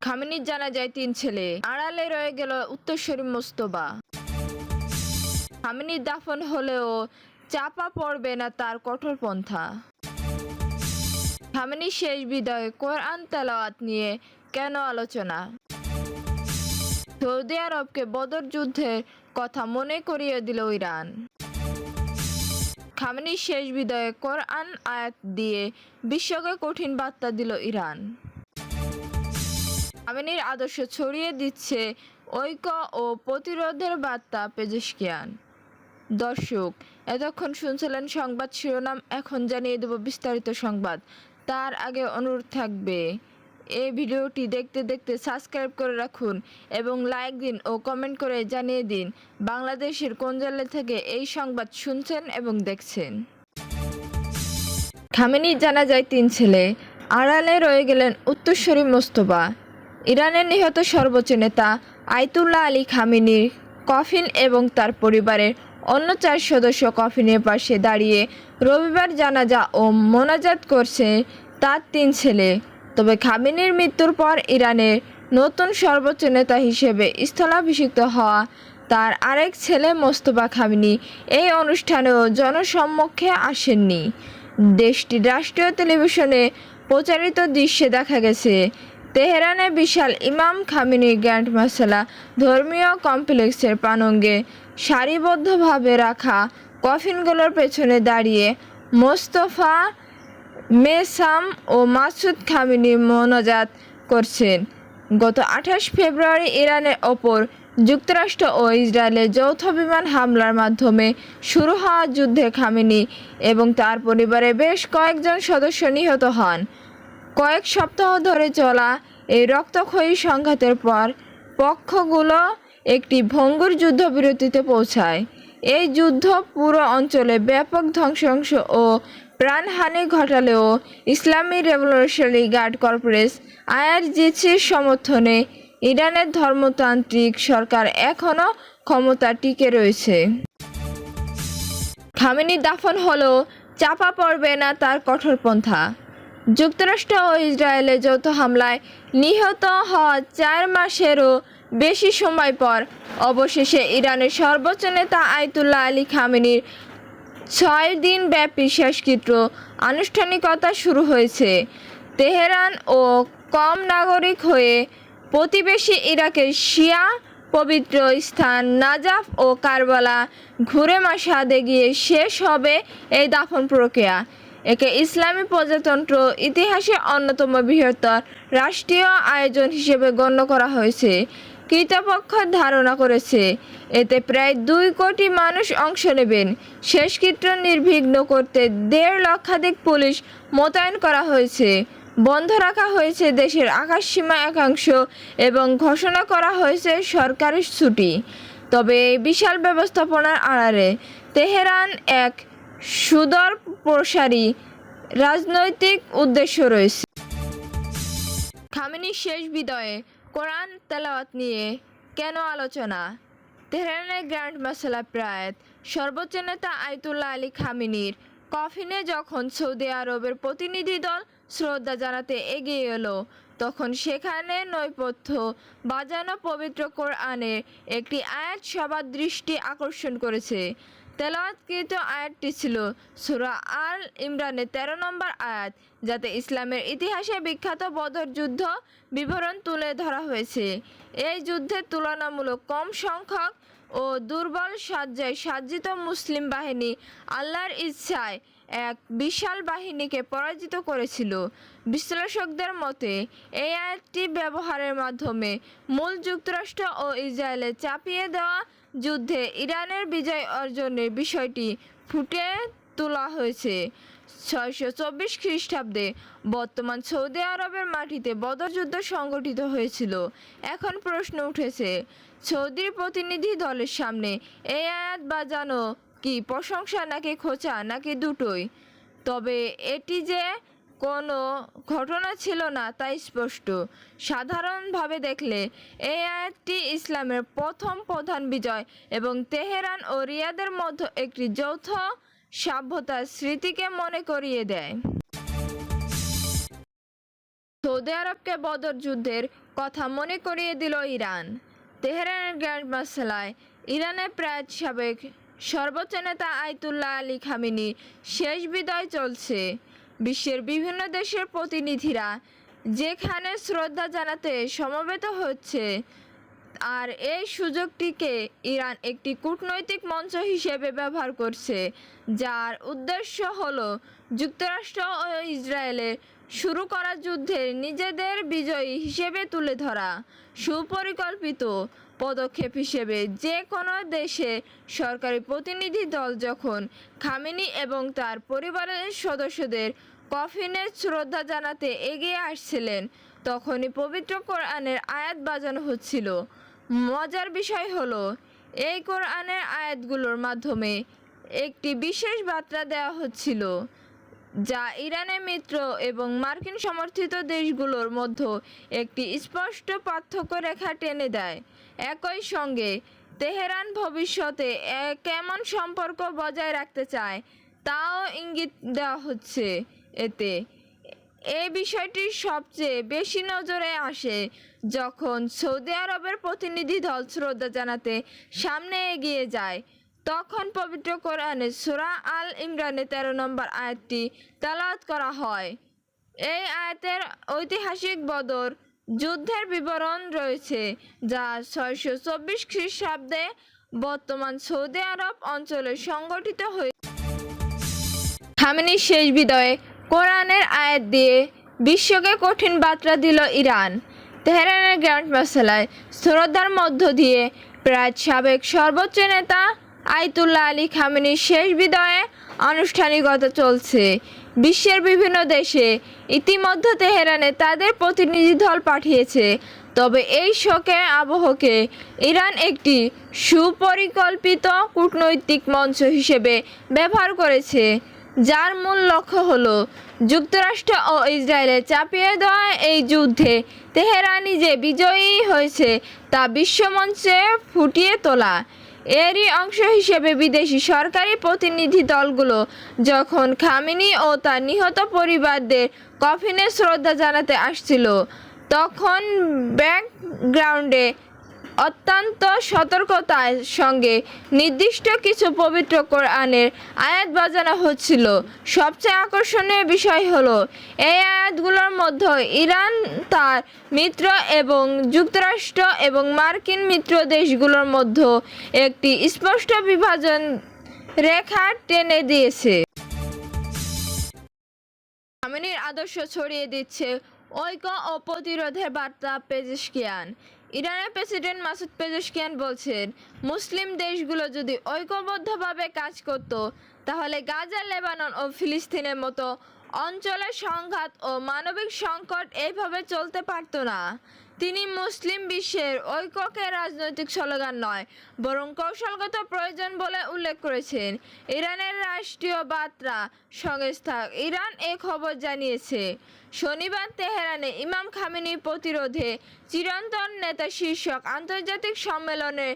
খামেনির জানাজায় ৩ ছেলে, আড়ালে রয়ে গেল উত্তরসূরি মোস্তফা। খামেনির দাফন হলেও চাপা পড়বে না তার কঠোর পন্থা। খামেনির শেষ বিদায়ে কোরআন তেলাওয়াত নিয়ে কেন আলোচনা? সৌদি আরবকে বদর যুদ্ধের কথা মনে করিয়ে দিল ইরান। খামেনির শেষ বিদায়ে কোরআন আয়াত দিয়ে বিশ্বকে কঠিন বার্তা দিল ইরান। খামেনির আদর্শ ছড়িয়ে দিচ্ছে ঐক্য ও প্রতিরোধের বার্তা পেজেশকিয়ান। দর্শক, এতক্ষণ শুনছিলেন সংবাদ শিরোনাম, এখন জানিয়ে দেব বিস্তারিত সংবাদ। তার আগে অনুরোধ থাকবে এই ভিডিওটি দেখতে দেখতে সাবস্ক্রাইব করে রাখুন এবং লাইক দিন ও কমেন্ট করে জানিয়ে দিন বাংলাদেশের কোন জেলা থেকে এই সংবাদ শুনছেন এবং দেখছেন। খামেনির জানাজায় ৩ ছেলে, আড়ালে রয়ে গেলেন উত্তরসূরি মোস্তফা। ইরানের নিহত সর্বোচ্চ নেতা আয়াতুল্লাহ আলী খামেনির কফিন এবং তার পরিবারের অন্য ৪ সদস্য কফিনের পাশে দাঁড়িয়ে রবিবার জানাজা ও মোনাজাত করছে তার ৩ ছেলে। তবে খামেনির মৃত্যুর পর ইরানের নতুন সর্বোচ্চ নেতা হিসেবে স্থলাভিষিক্ত হওয়া তার আরেক ছেলে মোস্তফা খামেনি এই অনুষ্ঠানেও জনসম্মুখে আসেননি। দেশটির রাষ্ট্রীয় টেলিভিশনে প্রচারিত দৃশ্যে দেখা গেছে তেহরানে বিশাল ইমাম খামেনি গ্র্যান্ড মাসালা ধর্মীয় কমপ্লেক্সের প্রাঙ্গণে সারিবদ্ধভাবে রাখা কফিনগুলোর পেছনে দাঁড়িয়ে মোস্তফা, মেসাম ও মাসুদ খামেনি মোনাজাত করছেন। গত ২৮ ফেব্রুয়ারি ইরানের ওপর যুক্তরাষ্ট্র ও ইসরায়েলের যৌথ বিমান হামলার মাধ্যমে শুরু হওয়া যুদ্ধে খামেনি এবং তার পরিবারের বেশ কয়েকজন সদস্য নিহত হন। কয়েক সপ্তাহ ধরে চলা এই রক্তক্ষয়ী সংঘাতের পর পক্ষগুলো একটি ভঙ্গুর যুদ্ধবিরতিতে পৌঁছায়। এই যুদ্ধ পুরো অঞ্চলে ব্যাপক ধ্বংসাংশ ও প্রাণহানি ঘটালেও ইসলামী রেভলিউশনারি গার্ড কর্পস আইআরজিসির সমর্থনে ইরানের ধর্মতান্ত্রিক সরকার এখনও ক্ষমতা টিকে রয়েছে। খামেনির দাফন হলেও চাপা পড়বে না তার কঠোরপন্থা। যুক্তরাষ্ট্র ও ইসরায়েলের যৌথ হামলায় নিহত হওয়া ৪ মাসেরও বেশি সময় পর অবশেষে ইরানের সর্বোচ্চ নেতা আয়াতুল্লাহ আলী খামেনির ৬ দিন ব্যাপী শেষকৃত্য আনুষ্ঠানিকতা শুরু হয়েছে। তেহরান ও কম নাগরিক হয়ে প্রতিবেশী ইরাকের শিয়া পবিত্র স্থান নাজাফ ও কারবালা ঘুরে মাশহাদে গিয়ে শেষ হবে এই দাফন প্রক্রিয়া। একে ইসলামী প্রজাতন্ত্র ইতিহাসে অন্যতম বৃহত্তর রাষ্ট্রীয় আয়োজন হিসেবে গণ্য করা হয়েছে। কর্তৃপক্ষ ধারণা করেছে এতে প্রায় ২ কোটি মানুষ অংশ নেবেন। শেষকৃত্য নির্বিঘ্ন করতে ১.৫ লক্ষাধিক পুলিশ মোতায়েন করা হয়েছে। বন্ধ রাখা হয়েছে দেশের আকাশসীমা একাংশ এবং ঘোষণা করা হয়েছে সরকারি ছুটি। তবে এই বিশাল ব্যবস্থাপনার আড়ালে তেহরান এক সুদূর প্রসারী রাজনৈতিক উদ্দেশ্য রয়েছে। খামেনির শেষ বিদায়ে কোরআন তেলাওয়াত নিয়ে কেন আলোচনা? তেহরানের গ্র্যান্ড মাসালা প্রায়াত সর্বোচ্চ নেতা আয়াতুল্লাহ আলী খামেনির কফিনে যখন সৌদি আরবের প্রতিনিধি দল শ্রদ্ধা জানাতে এগিয়ে এলো, তখন সেখানে নৈপথ্য বাজানো পবিত্র কোরআনের একটি আয়াত সবার দৃষ্টি আকর্ষণ করেছে। তেলাওয়াতকৃত আয়াতটি ছিল সূরা আল ইমরানের ১৩ নম্বর আয়াত, যাতে ইসলামের ইতিহাসে বিখ্যাত বদর যুদ্ধ বিবরণ তুলে ধরা হয়েছে। এই যুদ্ধে তুলনামূলক কম সংখ্যক ও দুর্বল সজ্জায় সজ্জিত মুসলিম বাহিনী আল্লাহর ইচ্ছায় এক বিশাল বাহিনীকে পরাজিত করেছিল। বিশ্লেষকদের মতে এই আয়াতটি ব্যবহারের মাধ্যমে মূল যুক্তরাষ্ট্র ও ইসরায়েলের চাপিয়ে দেওয়া যুদ্ধে ইরানের বিজয় অর্জনের বিষয়টি ফুটিয়ে তোলা হয়েছে। ৬২৪ খ্রিস্টাব্দে বর্তমান সৌদি আরবের মাটিতে বদর যুদ্ধ সংগঠিত হয়েছিল। এখন প্রশ্ন উঠেছে, সৌদির প্রতিনিধি দলের সামনে এই আয়াত বাজানো কি প্রশংসা নাকি খোঁচা নাকি দুটোই? তবে এটি যে কোনো ঘটনা ছিল না তা স্পষ্ট। সাধারণভাবে দেখলে এই আয়াতটি ইসলামের প্রথম প্রধান বিজয় এবং তেহরান ও রিয়াদের মধ্যে একটি যৌথ সভ্যতার স্মৃতিকে মনে করিয়ে দেয়। সৌদি আরবকে বদর যুদ্ধের কথা মনে করিয়ে দিল ইরান। তেহরানের গ্র্যান্ড মাসালায় ইরানের প্রায় সাবেক সর্বোচ্চ নেতা আয়াতুল্লাহ আলী খামেনির শেষ বিদায় চলছে। বিশ্বের বিভিন্ন দেশের প্রতিনিধিরা যেখানে শ্রদ্ধা জানাতে সমবেত হচ্ছে, আর এই সুযোগটিকে ইরান একটি কূটনৈতিক মঞ্চ হিসেবে ব্যবহার করছে, যার উদ্দেশ্য হলো যুক্তরাষ্ট্র ও ইসরায়েলের শুরু করা যুদ্ধের নিজেদের বিজয়ী হিসেবে তুলে ধরা। সুপরিকল্পিত পদক্ষেপ হিসেবে যে কোনো দেশে সরকারি প্রতিনিধি দল যখন খামেনি এবং তার পরিবারের সদস্যদের কফিনে শ্রদ্ধা জানাতে এগিয়ে আসছিলেন, তখনই পবিত্র কোরআনের আয়াত বাজানো হচ্ছিল। মজার বিষয় হলো, এই কোরআনের আয়াতগুলোর মাধ্যমে একটি বিশেষ বার্তা দেওয়া হচ্ছিল, যা ইরানের মিত্র এবং মার্কিন সমর্থিত দেশগুলোর মধ্যে একটি স্পষ্ট পার্থক্য রেখা টেনে দেয়। একই সঙ্গে তেহরান ভবিষ্যতে কেমন সম্পর্ক বজায় রাখতে চায় তাও ইঙ্গিত দেওয়া হচ্ছে। এতে এই বিষয়টি সবচেয়ে বেশি নজরে আসে যখন সৌদি আরবের প্রতিনিধি দল শ্রদ্ধা জানাতে সামনে এগিয়ে যায়। তখন পবিত্র কোরআনে সূরা আল ইমরানের 13 নম্বর আয়াতটি তেলাওয়াত করা হয়। এই আয়াতের ঐতিহাসিক বদর যুদ্ধের বিবরণ রয়েছে, যা 624 খ্রিস্টাব্দে বর্তমান সৌদি আরব অঞ্চলে সংগঠিত হয়ে খামেনির শেষ বিদায়ে কোরআনের আয়াত দিয়ে বিশ্বকে কঠিন বার্তা দিল ইরান। তেহরানের গ্র্যান্ড মাসালায় শ্রদ্ধার মধ্য দিয়ে প্রায় সাবেক সর্বোচ্চ নেতা আয়াতুল্লাহ আলী খামেনির শেষ বিদায়ে আনুষ্ঠানিকতা চলছে। বিশ্বের বিভিন্ন দেশে ইতিমধ্যে তেহরানে তাদের প্রতিনিধি দল পাঠিয়েছে। তবে এই শোকের আবহকে ইরান একটি সুপরিকল্পিত কূটনৈতিক মঞ্চ হিসেবে ব্যবহার করেছে, যার মূল লক্ষ্য হলো যুক্তরাষ্ট্র ও ইসরায়েলে চাপিয়ে দেওয়া এই যুদ্ধে তেহরানি যে বিজয়ী হয়েছে তা বিশ্বমঞ্চে ফুটিয়ে তোলা। এরই অংশ হিসেবে বিদেশি সরকারি প্রতিনিধি দলগুলো যখন খামেনি ও তার নিহত পরিবারদের কফিনে শ্রদ্ধা জানাতে আসছিল, তখন ব্যাকগ্রাউন্ডে অত্যন্ত সতর্কতার সঙ্গে নির্দিষ্ট কিছু পবিত্র কোরআনের আয়াত বাজানো হচ্ছিল। সবচেয়ে আকর্ষণীয় বিষয় হলো, এই আয়াতগুলোর মধ্যে ইরান তার মিত্র এবং যুক্তরাষ্ট্র এবং মার্কিন মিত্র দেশগুলোর মধ্যে একটি স্পষ্ট বিভাজন রেখা টেনে দিয়েছে। খামেনির আদর্শ ছড়িয়ে দিচ্ছে ঐক্য ও প্রতিরোধের বার্তা। পেজেশকিয়ান। ইরানের প্রেসিডেন্ট মাসুদ পেজেশকিয়ান বলছেন, মুসলিম দেশগুলো যদি ঐক্যবদ্ধভাবে কাজ করত, তাহলে গাজা, লেবানন ও ফিলিস্তিনের মতো অঞ্চলের সংঘাত ও মানবিক সংকট এইভাবে চলতে পারত না। তিনি মুসলিম বিশ্বের ঐক্যকে রাজনৈতিক স্লোগান নয়, বরং কৌশলগত প্রয়োজন বলে উল্লেখ করেছেন। ইরানের রাষ্ট্রীয় বার্তা সংস্থা ইরান এ খবর জানিয়েছে। শনিবার তেহরানে ইমাম খামেনির প্রতিরোধে চিরন্তন নেতা শীর্ষক আন্তর্জাতিক সম্মেলনে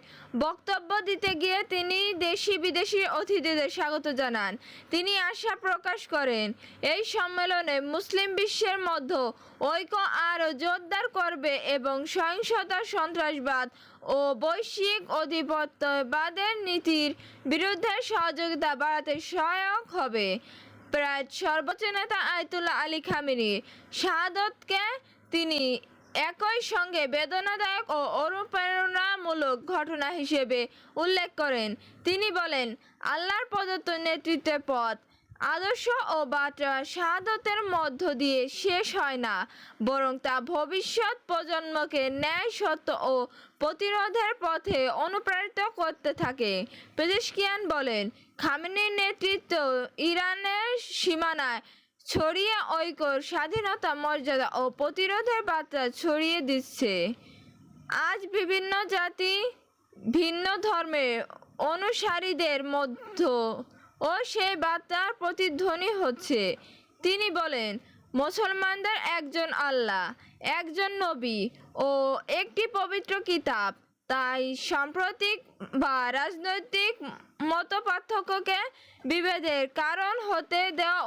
বক্তব্য দিতে গিয়ে তিনি দেশি বিদেশি অতিথিদের স্বাগত জানান। তিনি আশা প্রকাশ করেন, এই সম্মেলনে মুসলিম বিশ্বের মধ্যে ঐক্য আরও জোরদার করবে এবং সহিংসতা, সন্ত্রাসবাদ ও বৈশ্বিক আধিপত্যবাদের নীতির বিরুদ্ধে সহযোগিতা বাড়াতে সহায়ক হবে। প্রায় সর্বোচ্চ নেতা আয়াতুল্লাহ আলী খামেনির শাহাদতকে তিনি একই সঙ্গে বেদনাদায়ক ও অনুপ্রেরণামূলক ঘটনা হিসেবে উল্লেখ করেন। তিনি বলেন, আল্লাহর প্রদত্ত নেতৃত্বের পথ, আদর্শ ও বার্তা শাহাদতের মধ্য দিয়ে শেষ হয় না, বরং তা ভবিষ্যৎ প্রজন্মকে ন্যায়, সত্য ও প্রতিরোধের পথে অনুপ্রাণিত করতে থাকে। পেজেশকিয়ান বলেন, খামেনির নেতৃত্ব ইরানের সীমানায় ছড়িয়ে ঐক্য, স্বাধীনতা, মর্যাদা ও প্রতিরোধের বার্তা ছড়িয়ে দিচ্ছে। আজ বিভিন্ন জাতি, ভিন্ন ধর্মের অনুসারীদের মধ্যে ও সেই বার্তার প্রতিধ্বনি হচ্ছে। তিনি বলেন, মুসলমানদের একজন আল্লাহ, একজন নবী ও একটি পবিত্র কিতাব। তাই সাম্প্রতিক বা রাজনৈতিক মতপার্থক্যকে বিভেদের কারণ হতে দেওয়া